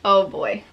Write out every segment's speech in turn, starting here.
Oh boy.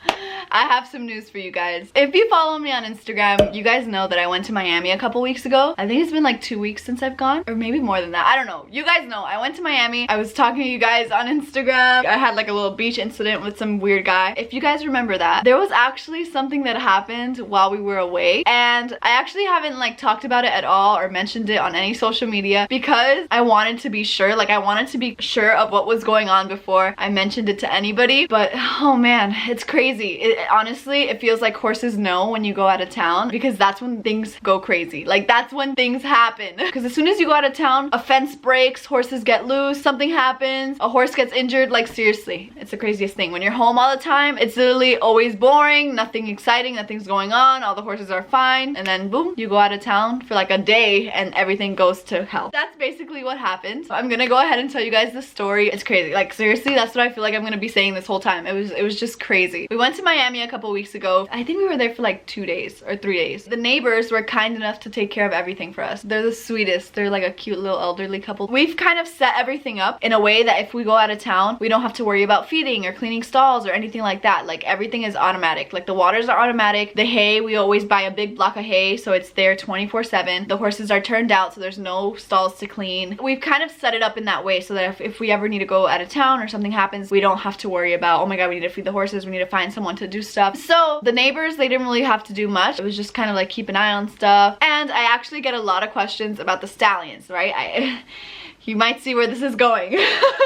I have some news for you guys. If you follow me on Instagram, you guys know that I went to Miami a couple weeks ago. I think it's been like 2 weeks since I've gone, or maybe more than that. I don't know. You guys know I went to Miami. I was talking to you guys on Instagram. I had like a little beach incident with some weird guy. If you guys remember that, there was actually something that happened while we were away, and I actually haven't like talked about it at all or mentioned it on any social media because I wanted to be sure. Like, I wanted to be sure of what was going on before I mentioned it to anybody. But oh man, it's crazy. Honestly, it feels like horses know when you go out of town, because that's when things go crazy. Like, that's when things happen. Because as soon as you go out of town, a fence breaks, horses get loose, something happens, a horse gets injured. Like, seriously, it's the craziest thing. When you're home all the time, it's literally always boring, nothing exciting, nothing's going on, all the horses are fine, and then boom, you go out of town for like a day and everything goes to hell. That's basically what happened. So I'm gonna go ahead and tell you guys the story. It's crazy. Like, seriously, that's what I feel like I'm gonna be saying this whole time. It was just crazy. We went to Miami a couple weeks ago. I think we were there for like 2 days or 3 days. The neighbors were kind enough to take care of everything for us. They're the sweetest. They're like a cute little elderly couple. We've kind of set everything up in a way that if we go out of town, we don't have to worry about feeding or cleaning stalls or anything like that. Like, everything is automatic. Like, the waters are automatic. The hay, we always buy a big block of hay, so it's there 24/7. The horses are turned out, so there's no stalls to clean. We've kind of set it up in that way so that if we ever need to go out of town or something happens, we don't have to worry about, oh my god, we need to feed the horses, we need to find someone to do stuff. So the neighbors, they didn't really have to do much. It was just kind of like keep an eye on stuff. And I actually get a lot of questions about the stallions, right? You might see where this is going.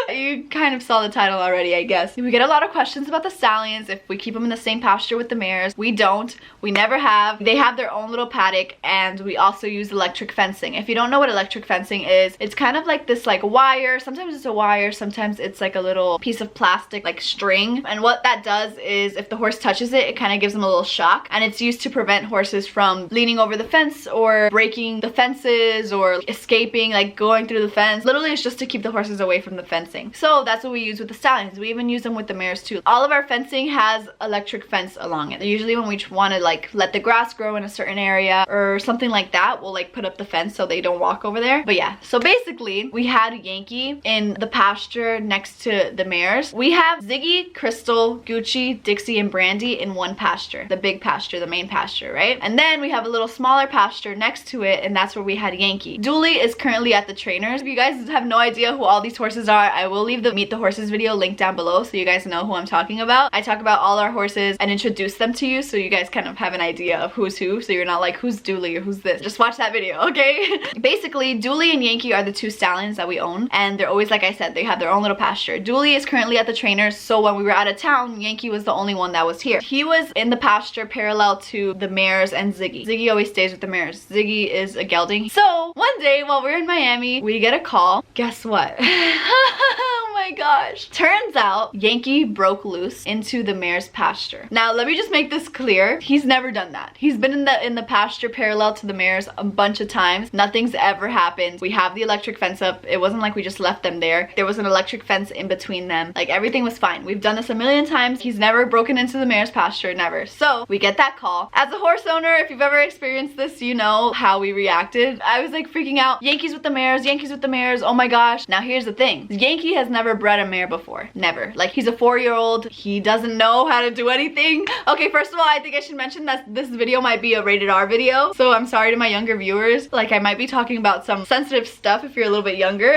You kind of saw the title already, I guess. We get a lot of questions about the stallions, if we keep them in the same pasture with the mares. We don't. We never have. They have their own little paddock, and we also use electric fencing. If you don't know what electric fencing is, it's kind of like this like wire. Sometimes it's a wire, sometimes it's like a little piece of plastic, like string. And what that does is if the horse touches it, it kind of gives them a little shock. And it's used to prevent horses from leaning over the fence or breaking the fences or escaping, like going through the fence. Literally, it's just to keep the horses away from the fencing. So that's what we use with the stallions. We even use them with the mares too. All of our fencing has electric fence along it. Usually when we want to like let the grass grow in a certain area or something like that, we'll like put up the fence so they don't walk over there. But yeah, so basically we had Yankee in the pasture next to the mares. We have Ziggy, Crystal, Gucci, Dixie, and Brandy in one pasture. The big pasture, the main pasture, right? And then we have a little smaller pasture next to it, and that's where we had Yankee. Dooley is currently at the trainers. If you guys have no idea who all these horses are, I will leave the Meet the Horses video link down below so you guys know who I'm talking about. I talk about all our horses and introduce them to you so you guys kind of have an idea of who's who, so you're not like, who's Dooley or who's this? Just watch that video, okay? Basically, Dooley and Yankee are the 2 stallions that we own, and they're always, like I said, they have their own little pasture. Dooley is currently at the trainers, so when we were out of town, Yankee was the only one that was here. He was in the pasture parallel to the mares and Ziggy. Ziggy always stays with the mares. Ziggy is a gelding. So one day while we're in Miami, we get a call. Guess what? Oh my gosh. Turns out Yankee broke loose into the mare's pasture. Now let me just make this clear. He's never done that. He's been in the pasture parallel to the mares a bunch of times. Nothing's ever happened. We have the electric fence up. It wasn't like we just left them there. There was an electric fence in between them. Like, everything was fine. We've done this a million times. He's never broken into the mare's pasture, never. So we get that call. As a horse owner, if you've ever experienced this, you know how we reacted. I was like freaking out. Yankees with the mares, Yankees with the mares. Oh my gosh. Now here's the thing. Yankee has never bred a mare before. Never. Like, he's a 4-year-old. He doesn't know how to do anything. Okay, first of all, I think I should mention that this video might be a rated R video. So I'm sorry to my younger viewers. Like, I might be talking about some sensitive stuff if you're a little bit younger.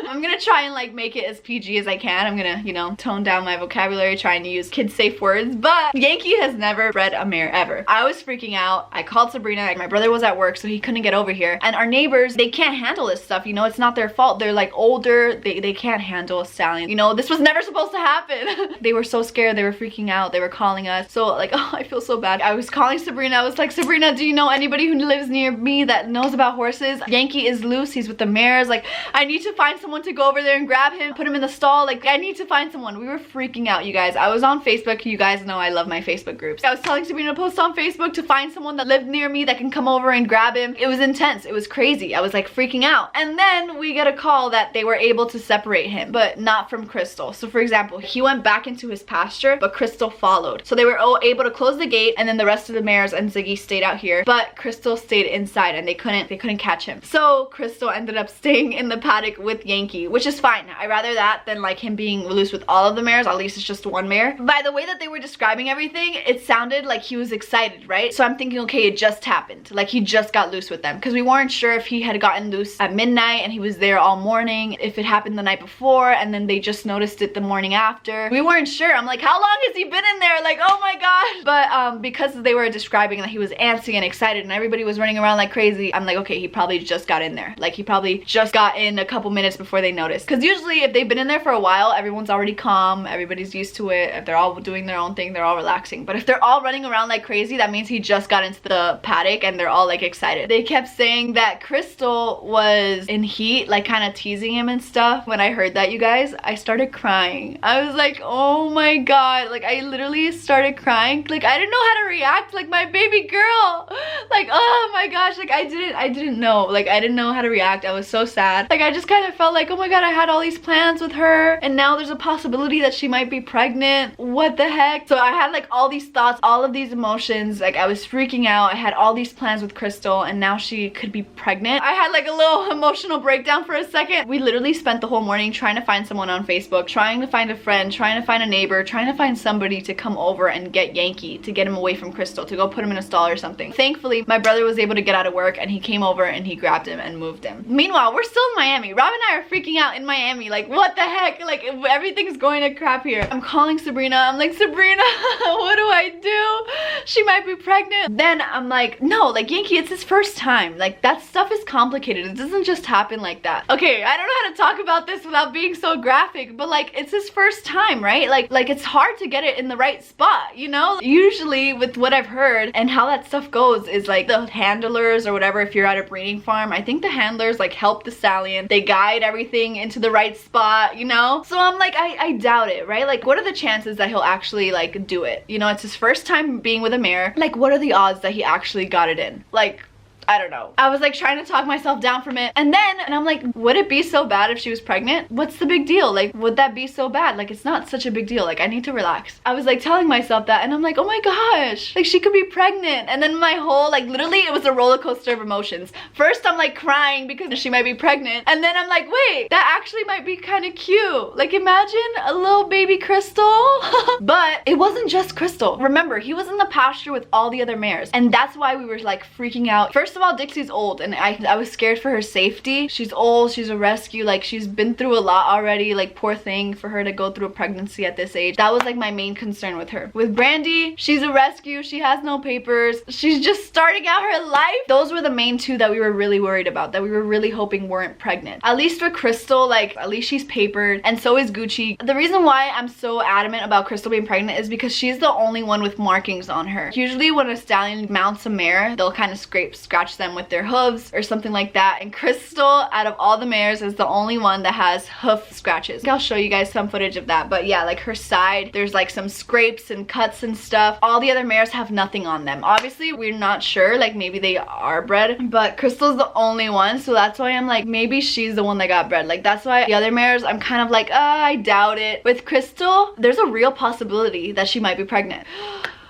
I'm gonna try and like make it as PG as I can. I'm gonna, you know, tone down my vocabulary, trying to use kid safe words. But Yankee has never bred a mare ever. I was freaking out. I called Sabrina. My brother was at work, so he couldn't get over here. And our neighbors, they can't handle this stuff. You know, it's not their fault. They're like older. They can't handle a stallion. You know, this was never supposed to happen. They were so scared. They were freaking out. They were calling us. So like, oh, I feel so bad. I was calling Sabrina. I was like, Sabrina, do you know anybody who lives near me that knows about horses? Yankee is loose. He's with the mares. Like, I need to find someone to go over there and grab him, put him in the stall. Like, I need to find someone. We were freaking out, you guys. I was on Facebook. You guys know I love my Facebook groups. I was telling Sabrina to post on Facebook to find someone that lived near me that can come over and grab him. It was intense. It was crazy. I was like freaking out. And then we get a call that they were able to separate him, but not from Crystal. So for example, he went back into his pasture, but Crystal followed. So they were all able to close the gate, and then the rest of the mares and Ziggy stayed out here, but Crystal stayed inside and they couldn't catch him. So Crystal ended up staying in the paddock with Yankee, which is fine. I'd rather that than like him being loose with all of the mares. At least it's just one mare. By the way that they were describing everything, it sounded like he was excited, right? So I'm thinking, okay, it just happened. Like he just got loose with them, because we weren't sure if he had gotten loose at midnight and he was there all morning, if it happened the night before and then they just noticed it the morning after. We weren't sure. I'm like, how long has he been in there? Like, oh my gosh. But because they were describing that he was antsy and excited and everybody was running around like crazy, I'm like, okay, he probably just got in there. Like he probably just got in a couple minutes before they noticed. Because usually if they've been in there for a while, everyone's already calm, everybody's used to it. If they're all doing their own thing, they're all relaxing. But if they're all running around like crazy, that means he just got into the paddock and they're all like excited. They kept saying that Crystal was in heat, like kind of teasing him and stuff. When I heard that, you guys, I started crying. I was like, oh my god, like I literally started crying. Like I didn't know how to react, like my baby girl. Like, oh my gosh, like I didn't know. Like I didn't know how to react. I was so sad. Like I just kind of felt like, oh my god, I had all these plans with her and now there's a possibility that she might be pregnant. What the heck? So I had like all these thoughts, all of these emotions. Like I was freaking out. I had all these plans with Crystal and now she could be pregnant. I had like a little emotional breakdown for a second. We literally spent the whole morning trying to find someone on Facebook, trying to find a friend, trying to find a neighbor, trying to find somebody to come over and get Yankee, to get him away from Crystal, to go put him in a stall or something. Thankfully, my brother was able to get out of work and he came over and he grabbed him and moved him. Meanwhile, we're still in Miami. Rob and I are freaking out in Miami. Like, what the heck? Like, everything's going to crap here. I'm calling Sabrina. I'm like, Sabrina, what do I do? She might be pregnant. Then I'm like, no, like Yankee, it's his first time. Like that stuff is complicated. It doesn't just happen like that. Okay, I don't know how to talk about this without being so graphic, but like it's his first time, right? Like it's hard to get it in the right spot, you know? Usually with what I've heard and how that stuff goes is like the handlers or whatever, if you're at a breeding farm, I think the handlers like help the stallion. They guide everything into the right spot, you know? So I'm like, I doubt it, right? Like what are the chances that he'll actually like do it? You know, it's his first time being with a mare. Like what are the odds that he actually got it in? Like, I don't know. I was like trying to talk myself down from it. And I'm like, would it be so bad if she was pregnant? What's the big deal? Like, would that be so bad? Like, it's not such a big deal. Like, I need to relax. I was like telling myself that and I'm like, oh my gosh, like she could be pregnant. And then my whole, like literally it was a roller coaster of emotions. First I'm like crying because she might be pregnant. And then I'm like, wait, that actually might be kind of cute. Like imagine a little baby Crystal. But it wasn't just Crystal. Remember, he was in the pasture with all the other mares. And that's why we were like freaking out. First of all, Dixie's old and I was scared for her safety. She's old, she's a rescue, like she's been through a lot already, like poor thing for her to go through a pregnancy at this age. That was like my main concern with her. With Brandy, she's a rescue, she has no papers, she's just starting out her life. Those were the main two that we were really worried about, that we were really hoping weren't pregnant. At least for Crystal, like at least she's papered and so is Gucci. The reason why I'm so adamant about Crystal being pregnant is because she's the only one with markings on her. Usually when a stallion mounts a mare, they'll kind of scratch them with their hooves or something like that, and Crystal out of all the mares is the only one that has hoof scratches. I'll show you guys some footage of that, but yeah, like her side, there's like some scrapes and cuts and stuff. All the other mares have nothing on them. Obviously we're not sure, like maybe they are bred, but Crystal's the only one, so that's why I'm like, maybe she's the one that got bred. Like that's why the other mares I'm kind of like, I doubt it. With Crystal, there's a real possibility that she might be pregnant.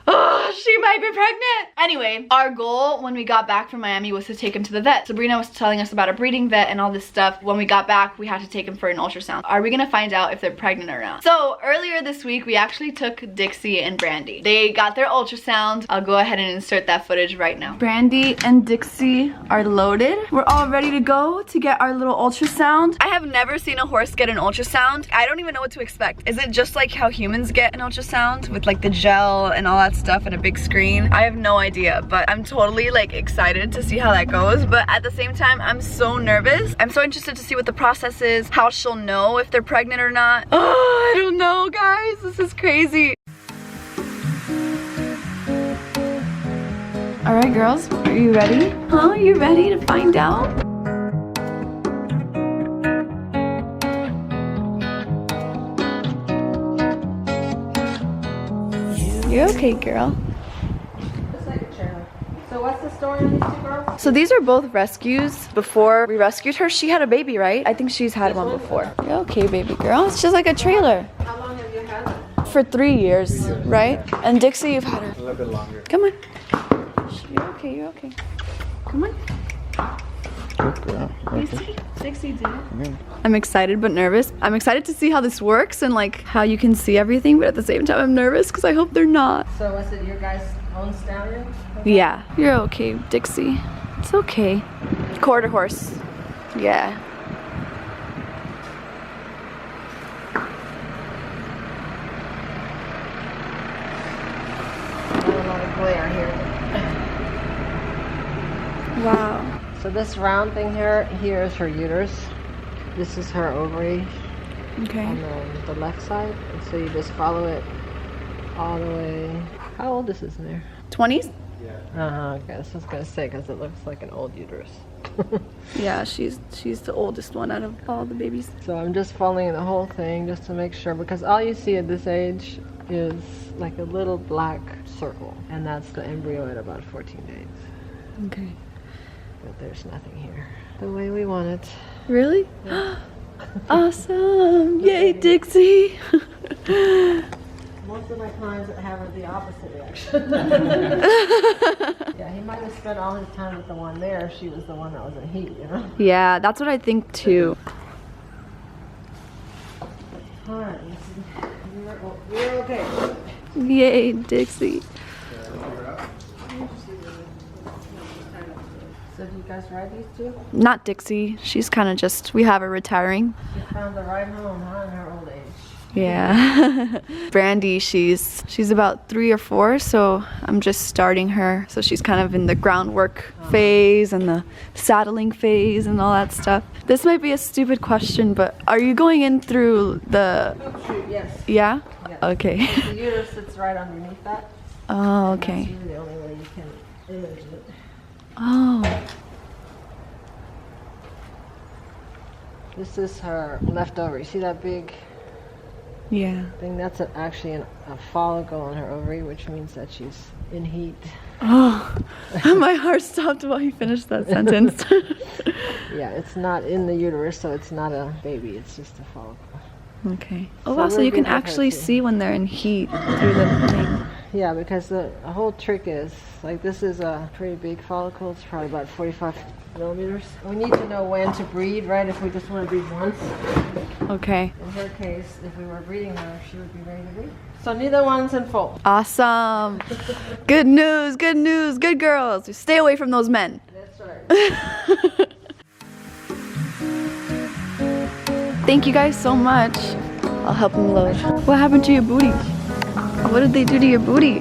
Oh, she might be pregnant. Anyway, our goal when we got back from Miami was to take him to the vet. Sabrina was telling us about a breeding vet and all this stuff. When we got back, we had to take him for an ultrasound. Are we gonna find out if they're pregnant or not? So earlier this week, we actually took Dixie and Brandy. They got their ultrasound. I'll go ahead and insert that footage right now. Brandy and Dixie are loaded. We're all ready to go to get our little ultrasound. I have never seen a horse get an ultrasound. I don't even know what to expect. Is it just like how humans get an ultrasound with like the gel and all that stuff and a big screen? I have no idea, but I'm totally like excited to see how that goes, but at the same time I'm so nervous. I'm so interested to see what the process is, how she'll know if they're pregnant or not. Oh, I don't know, guys, this is crazy. All right, girls, are you ready? Huh? You ready to find out? You're okay, girl. Just like a chair. So So what's the story on these two girls? So these are both rescues. Before we rescued her, she had a baby, right? I think she's had one before. You're okay, baby girl. It's just like a trailer. How long have you had them? For 3 years, right? And Dixie, you've had her. A little bit longer. Come on. You're okay, you're okay. Come on. Good girl. Dixie, dear. I'm excited but nervous. I'm excited to see how this works and like how you can see everything, but at the same time I'm nervous because I hope they're not. So was it your guys' own stallion? Yeah, you're okay, Dixie. It's okay. Quarter horse. Yeah. A lot of glare here. Wow. So this round thing here is her uterus. This is her ovary Okay. on the left side. And so you just follow it all the way. How old is this in there? 20s? I guess I was gonna say because it looks like an old uterus. Yeah, she's the oldest one out of all the babies. So I'm just following the whole thing just to make sure, because all you see at this age is like a little black circle, and that's the embryo at about 14 days. Okay. But there's nothing here. The way we want it. Really? Awesome! Yay, Dixie! Most of my clients have the opposite reaction. Yeah, he might have spent all his time with the one there if she was the one that was in heat, you know? Yeah, that's what I think too. Alright, we're okay. Yay, Dixie. So do you guys ride these two? Not Dixie. She's kind of just, we have her retiring. She found the ride home, huh, in her old age. Yeah. Brandy, she's about 3 or 4, so I'm just starting her. So she's kind of in the groundwork phase and the saddling phase and all that stuff. This might be a stupid question, but are you going in through the... Yes. Yeah? Yes. Okay. The uterus sits right underneath that. Oh, And okay. that's really the only way you can image it. Oh. This is her leftover. You see that big Yeah. thing? That's actually a follicle on her ovary, which means that she's in heat. Oh. My heart stopped while he finished that sentence. Yeah, it's not in the uterus, so it's not a baby. It's just a follicle. Okay. Oh So wow, so we're you can good with her, actually too. see when they're in heat through the thing. Yeah, because the whole trick is, like, this is a pretty big follicle. It's probably about 45 millimeters. We need to know when to breed, right? If we just want to breed once. Okay. In her case, if we were breeding her, she would be ready to breed. So neither one's in full. Awesome. Good news, good news, good girls. Stay away from those men. That's right. Thank you guys so much. I'll help them load. What happened to your booty? What did they do to your booty?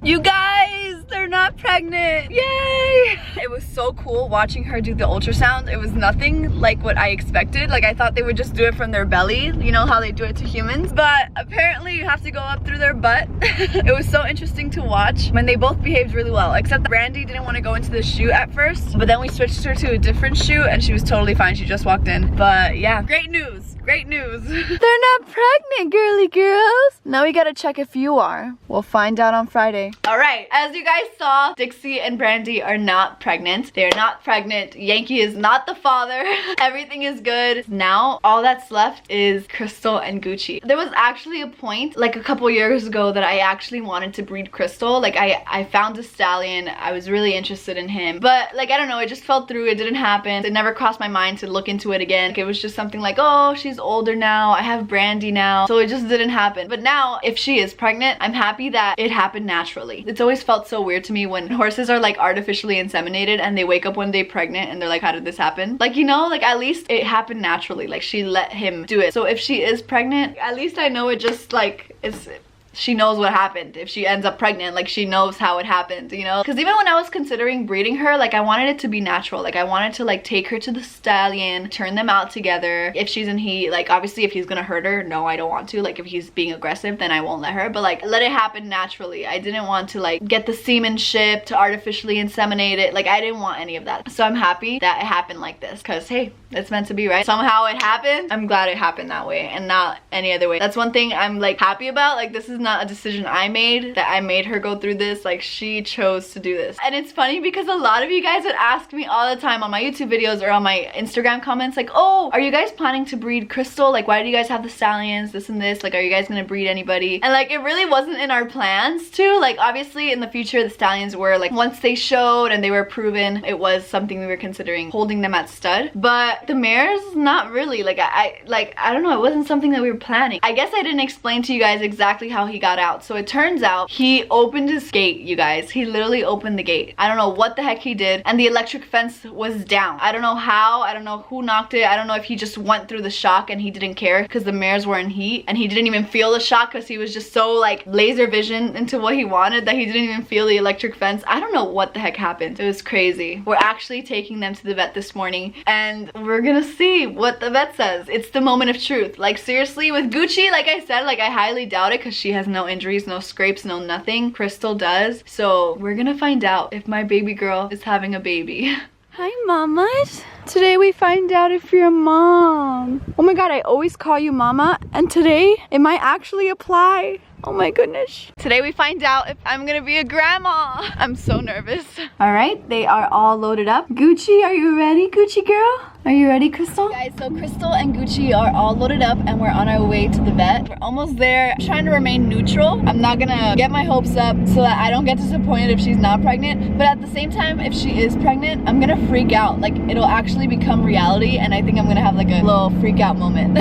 You guys, they're not pregnant. Yay! It was so cool watching her do the ultrasound. It was nothing like what I expected. Like, I thought they would just do it from their belly. You know how they do it to humans. But apparently you have to go up through their butt. It was so interesting to watch when they both behaved really well. Except that Brandy didn't want to go into the chute at first. But then we switched her to a different chute and she was totally fine. She just walked in. But yeah, great news. Great news. They're not pregnant, girly girls. Now we gotta check if you are. We'll find out on Friday. All right, as you guys saw, Dixie and Brandy are not pregnant. They're not pregnant. Yankee is not the father. Everything is good. Now, all that's left is Crystal and Gucci. There was actually a point, like a couple years ago, that I actually wanted to breed Crystal. Like, I found a stallion. I was really interested in him. But, like, I don't know, it just fell through. It didn't happen. It never crossed my mind to look into it again. Like, it was just something like, oh, she's older now. I have Brandy now. So it just didn't happen. But now, if she is pregnant, I'm happy that it happened naturally. It's always felt so weird to me when horses are like artificially inseminated and they wake up one day pregnant and they're like, how did this happen? Like, you know, like at least it happened naturally. Like, she let him do it. So if she is pregnant, at least I know it just like she knows what happened. If she ends up pregnant, like she knows how it happened, you know? Because even when I was considering breeding her, like I wanted it to be natural. Like I wanted to like take her to the stallion, turn them out together. If she's in heat, like obviously if he's gonna hurt her, no, I don't want to. Like if he's being aggressive, then I won't let her. But like let it happen naturally. I didn't want to like get the semen ship to artificially inseminate it. Like I didn't want any of that. So I'm happy that it happened like this, because hey, it's meant to be, right? Somehow it happened. I'm glad it happened that way and not any other way. That's one thing I'm like happy about. Like this is not a decision I made, that I made her go through this. Like she chose to do this. And it's funny because a lot of you guys would ask me all the time on my YouTube videos or on my Instagram comments like, oh, are you guys planning to breed Crystal? Like why do you guys have the stallions, this and this? Like are you guys gonna breed anybody? And like it really wasn't in our plans to. Like obviously in the future the stallions were like, once they showed and they were proven, it was something we were considering holding them at stud. But the mares, not really. Like I don't know, it wasn't something that we were planning. I guess I didn't explain to you guys exactly how he got out. So it turns out he opened his gate, you guys. He literally opened the gate. I don't know what the heck he did, and the electric fence was down. I don't know how, I don't know who knocked it. I don't know if he just went through the shock and he didn't care because the mares were in heat, and he didn't even feel the shock because he was just so like laser vision into what he wanted that he didn't even feel the electric fence. I don't know what the heck happened. It was crazy. We're actually taking them to the vet this morning and we're gonna see what the vet says. It's the moment of truth. Like seriously, with Gucci, like I said, like I highly doubt it because she has no injuries, no scrapes, no nothing. Crystal does. So we're gonna find out if my baby girl is having a baby. Hi mamas. Today we find out if you're a mom. Oh my god, I always call you mama, and today it might actually apply. Oh my goodness. Today we find out if I'm gonna be a grandma. I'm so nervous. All right, they are all loaded up. Gucci, are you ready, Gucci girl? Are you ready, Crystal? Guys, so Crystal and Gucci are all loaded up and we're on our way to the vet. We're almost there. I'm trying to remain neutral. I'm not gonna get my hopes up so that I don't get disappointed if she's not pregnant. But at the same time, if she is pregnant, I'm gonna freak out. Like it'll actually become reality, and I think I'm gonna have like a little freak out moment.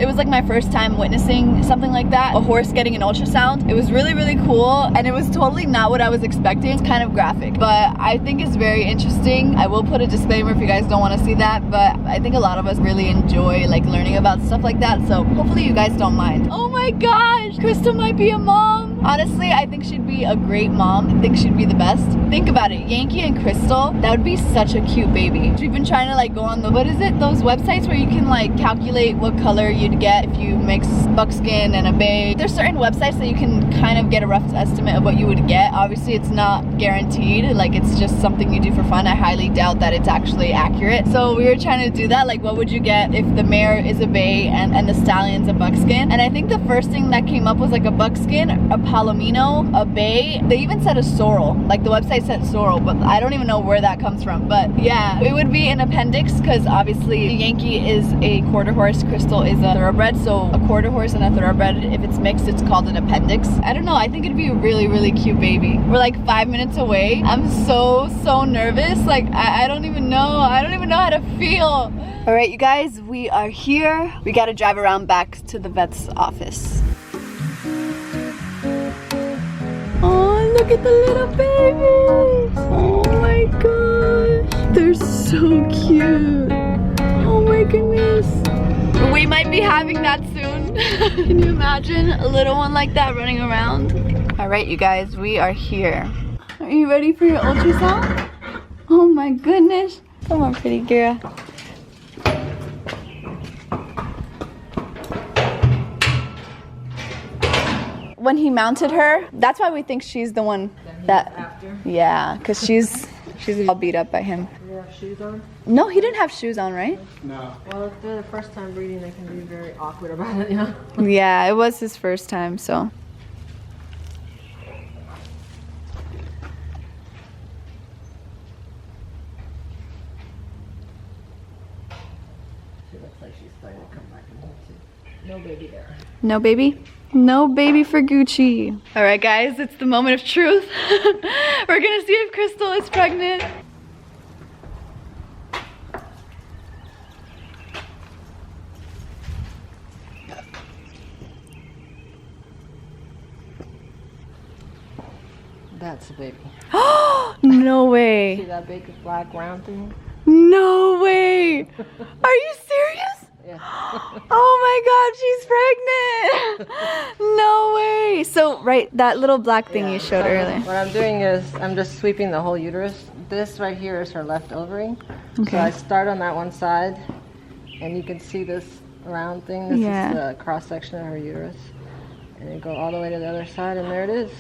It was like my first time witnessing something like that. A horse getting an ultrasound. It was really, really cool, and it was totally not what I was expecting. It's kind of graphic, but I think it's very interesting. I will put a disclaimer if you guys don't want to see that, but I think a lot of us really enjoy like learning about stuff like that, so hopefully you guys don't mind. Oh my gosh, Crystal might be a mom. Honestly, I think she'd be a great mom. I think she'd be the best. Think about it, Yankee and Crystal, that would be such a cute baby. We've been trying to like go on the, what is it, those websites where you can like calculate what color you'd get if you mix buckskin and a bay. There's certain websites that you can kind of get a rough estimate of what you would get. Obviously it's not guaranteed, like it's just something you do for fun. I highly doubt that it's actually accurate. So we were trying to do that, like what would you get if the mare is a bay and the stallion's a buckskin. And I think the first thing that came up was like a buckskin, a palomino, a bay. They even said a sorrel, like the website said sorrel, but I don't even know where that comes from. But yeah, it would be an appendix because obviously Yankee is a quarter horse, Crystal is a thoroughbred. So a quarter horse and a thoroughbred, if it's mixed, it's called an appendix. I don't know, I think it'd be a really, really cute baby. We're like 5 minutes away. I'm so nervous. Like I don't even know how to feel. All right, you guys, we are here. We gotta drive around back to the vet's office. Oh, look at the little babies. Oh my gosh. They're so cute. Oh my goodness. We might be having that soon. Can you imagine a little one like that running around? All right, you guys, we are here. Are you ready for your ultrasound? Oh my goodness. Come on, pretty girl. When he mounted her, that's why we think she's the one that, after? Yeah, because she's all beat up by him. Do you have shoes on? No, he didn't have shoes on, right? No. Well, if they're the first time breeding, they can be very awkward about it, you know? Yeah, it was his first time, so. She looks like she's starting to come back in here too. No baby there. No baby? No baby for Gucci. All right, guys, it's the moment of truth. We're gonna see if Crystal is pregnant. That's the baby. No way. See that big black round thing? No way. Are you serious? Yeah. Oh my god, she's pregnant! No way! So, right, that little black thing you showed earlier. What I'm doing is I'm just sweeping the whole uterus. This right here is her left ovary. Okay. So I start on that one side, and you can see this round thing. This is the cross section of her uterus. And then go all the way to the other side, and there it is.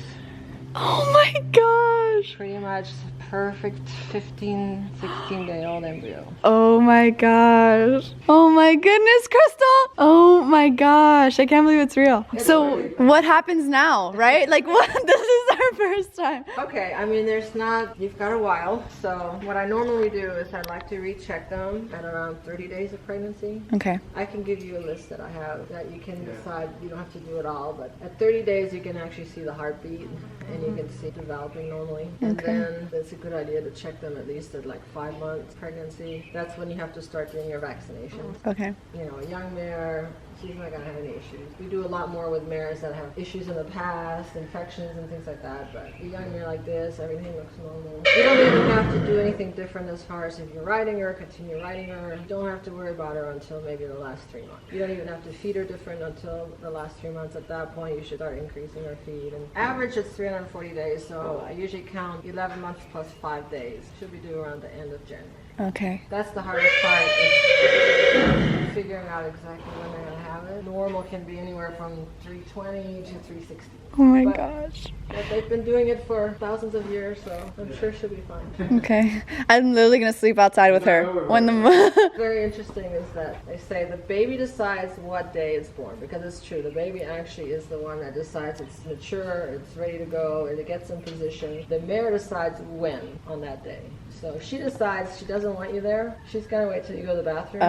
Oh my gosh! Pretty much perfect 15, 16-day-old embryo. Oh my gosh. Oh my goodness, Crystal. Oh my gosh. I can't believe it's real. So what happens now, right? Like what? This is our first time. Okay, I mean you've got a while. So what I normally do is I like to recheck them at around 30 days of pregnancy. Okay. I can give you a list that I have that you can decide. You don't have to do it all, but at 30 days you can actually see the heartbeat and you can see developing normally. And then it's a good idea to check them at least at like 5 months pregnancy. That's when you have to start doing your vaccinations. Okay. You know, a young mare, she's not gonna have any issues. We do a lot more with mares that have issues in the past, infections and things like that, but a young mare like this, everything looks normal. You don't even have to do anything different as far as if you're riding her, continue riding her. You don't have to worry about her until maybe the last 3 months. You don't even have to feed her different until the last 3 months. At that point, you should start increasing her feed. And average it's 340 days, so I usually count 11 months plus 5 days. Should be due around the end of January. Okay. That's the hardest part, is figuring out exactly when they're going to have it. Normal can be anywhere from 320 to 360. Oh my gosh. But they've been doing it for thousands of years, so I'm sure she'll be fine. Okay. I'm literally gonna sleep outside with her when the Very interesting is that they say the baby decides what day it's born, because it's true. The baby actually is the one that decides it's mature, it's ready to go, and it gets in position. The mare decides when on that day. So if she decides she doesn't want you there, she's gonna wait till you go to the bathroom.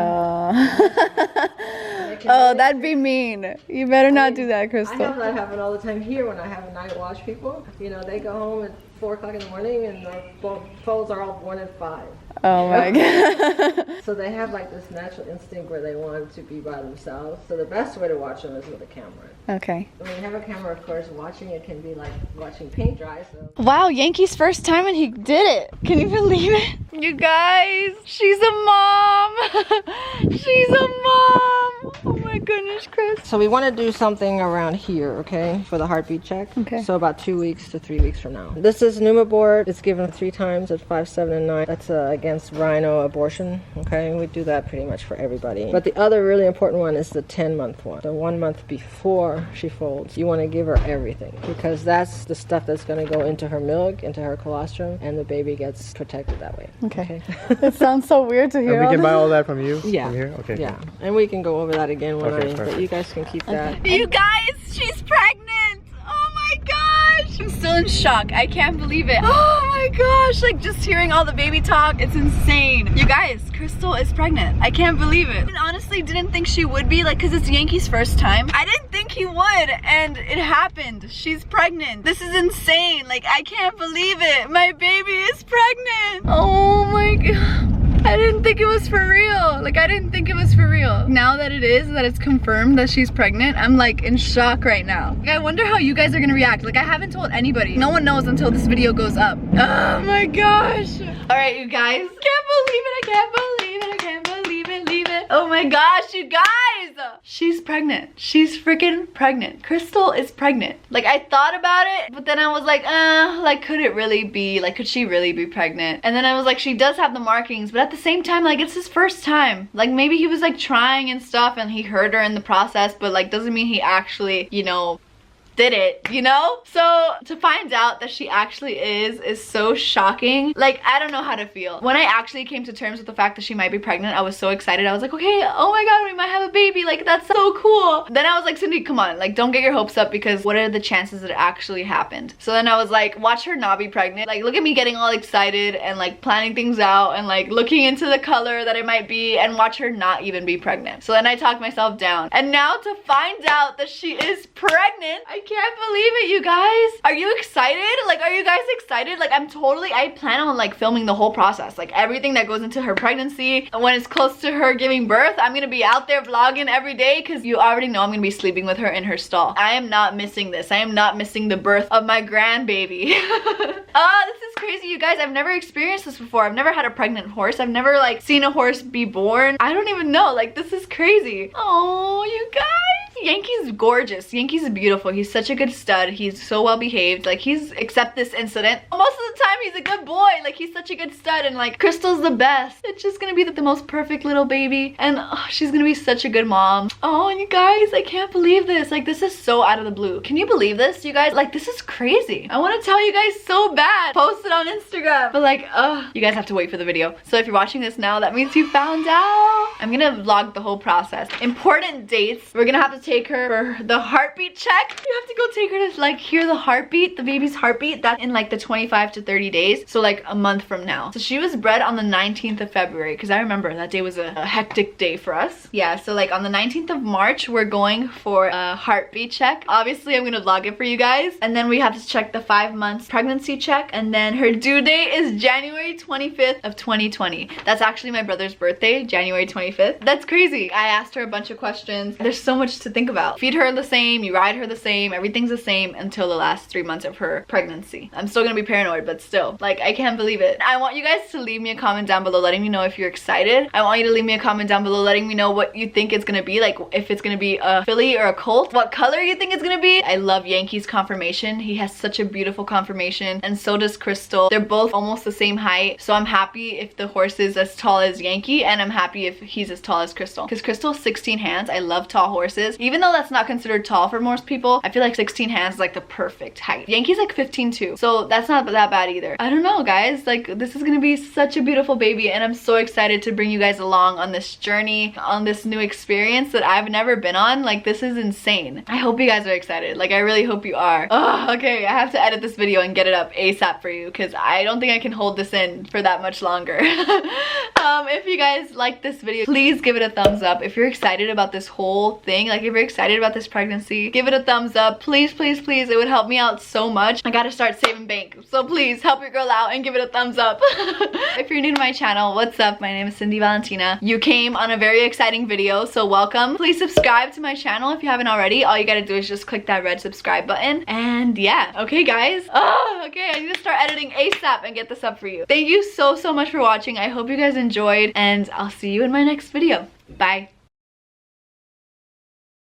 Oh, that'd be mean. You better not do that, Crystal. I have that happen all the time here when I have night watch people. You know, they go home at 4 o'clock in the morning and their foals are all born at 5. Oh my god. So they have like this natural instinct where they want to be by themselves. So the best way to watch them is with a camera. Okay. When you have a camera, of course, watching it can be like watching paint dry. So. Wow, Yankee's first time and he did it. Can you believe it? You guys, she's a mom. She's a mom. Oh my goodness, Chris. So we want to do something around here, okay, for the heartbeat check. Okay. So about 2 weeks to 3 weeks from now. This is Pneumabort. It's given 3 times at 5, 7, and 9. That's against rhino abortion, okay? We do that pretty much for everybody. But the other really important one is the 10-month one. The 1 month before she folds. You want to give her everything because that's the stuff that's going to go into her milk, into her colostrum, and the baby gets protected that way. Okay. It sounds so weird to hear. And we can buy all that from you? Yeah. From here? Okay. Yeah. And we can go over that again when Okay, but you guys can keep that. You guys, she's pregnant. Oh my gosh. I'm still in shock. I can't believe it. Oh my gosh. Like just hearing all the baby talk, it's insane. You guys, Crystal is pregnant. I can't believe it. I honestly didn't think she would be, like, cause it's Yankee's first time. I didn't think he would, and it happened. She's pregnant. This is insane. Like, I can't believe it. My baby is pregnant. Oh my god. I didn't think it was for real. Like, I didn't think it was for real. Now that it is, that it's confirmed that she's pregnant, I'm like in shock right now. Like, I wonder how you guys are gonna react. Like, I haven't told anybody. No one knows until this video goes up. Oh my gosh. All right, you guys. Can't believe it, I can't believe it, I can't believe it, leave it. Oh my gosh, you guys. She's pregnant. She's freaking pregnant. Crystal is pregnant. Like, I thought about it, but then I was like, like, could it really be? Like, could she really be pregnant? And then I was like, she does have the markings, but at the same time, like, it's his first time. Like, maybe he was like trying and stuff and he hurt her in the process, but like doesn't mean he actually, you know, did it, you know? So to find out that she actually is so shocking. Like, I don't know how to feel. When I actually came to terms with the fact that she might be pregnant, I was so excited. I was like, okay, oh my god, we might have a baby. Like, that's so cool. Then I was like, Cindy, come on, like, don't get your hopes up, because what are the chances that it actually happened? So then I was like, watch her not be pregnant. Like, look at me getting all excited and like planning things out and like looking into the color that it might be, and watch her not even be pregnant. So then I talked myself down. And now to find out that she is pregnant, I can't believe it, you guys. Are you excited? Like, are you guys excited? Like, I plan on like filming the whole process, like everything that goes into her pregnancy. And when it's close to her giving birth, I'm gonna be out there vlogging every day because you already know I'm gonna be sleeping with her in her stall. I am not missing this. I am not missing the birth of my grandbaby. This is crazy, you guys. I've never experienced this before. I've never had a pregnant horse. I've never like seen a horse be born. I don't even know. Like, this is crazy. Oh, you guys. Yankee's gorgeous. Yankee's beautiful. He's such a good stud. He's so well behaved. Like, except this incident, most of the time he's a good boy. Like, he's such a good stud, and like Crystal's the best. It's just gonna be the most perfect little baby, and she's gonna be such a good mom. Oh, you guys, I can't believe this. Like, this is so out of the blue. Can you believe this, you guys? Like, this is crazy. I want to tell you guys so bad. Post it on Instagram. But like, you guys have to wait for the video. So if you're watching this now, that means you found out. I'm gonna vlog the whole process. Important dates. We're gonna have to take her for the heartbeat check. You have to go take her to like hear the heartbeat, the baby's heartbeat. That's in like the 25 to 30 days. So like a month from now. So she was bred on the 19th of February because I remember that day was a hectic day for us. Yeah, so like on the 19th of March, we're going for a heartbeat check. Obviously, I'm gonna vlog it for you guys. And then we have to check the 5 months pregnancy check. And then her due date is January 25th of 2020. That's actually my brother's birthday, January 25th. That's crazy. I asked her a bunch of questions. There's so much to think about. Feed her the same, you ride her the same, everything's the same until the last 3 months of her pregnancy. I'm still gonna be paranoid, but still, like, I can't believe it. I want you guys to leave me a comment down below letting me know if you're excited. I want you to leave me a comment down below letting me know what you think it's gonna be, like if it's gonna be a filly or a colt, what color you think it's gonna be. I love Yankee's conformation. He has such a beautiful conformation, and so does Crystal. They're both almost the same height, so I'm happy if the horse is as tall as Yankee, and I'm happy if he's as tall as Crystal, because Crystal's 16 hands. I love tall horses. Even though that's not considered tall for most people, I feel like 16 hands is like the perfect height. Yankee's like 15 too, so that's not that bad either. I don't know, guys. Like, this is gonna be such a beautiful baby, and I'm so excited to bring you guys along on this journey, on this new experience that I've never been on. Like, this is insane. I hope you guys are excited. Like, I really hope you are. Oh, okay, I have to edit this video and get it up ASAP for you because I don't think I can hold this in for that much longer. If you guys like this video, please give it a thumbs up. If you're excited about this whole thing, like if you're excited about this pregnancy, give it a thumbs up. Please, please, please. It would help me out so much. I gotta start saving bank. So please help your girl out and give it a thumbs up. If you're new to my channel, what's up? My name is Cindy Valentina. You came on a very exciting video, so welcome. Please subscribe to my channel if you haven't already. All you gotta do is just click that red subscribe button. And yeah, okay guys. Oh, okay, I need to start editing ASAP and get this up for you. Thank you so much for watching. I hope you guys enjoyed, and I'll see you in my next video. Bye.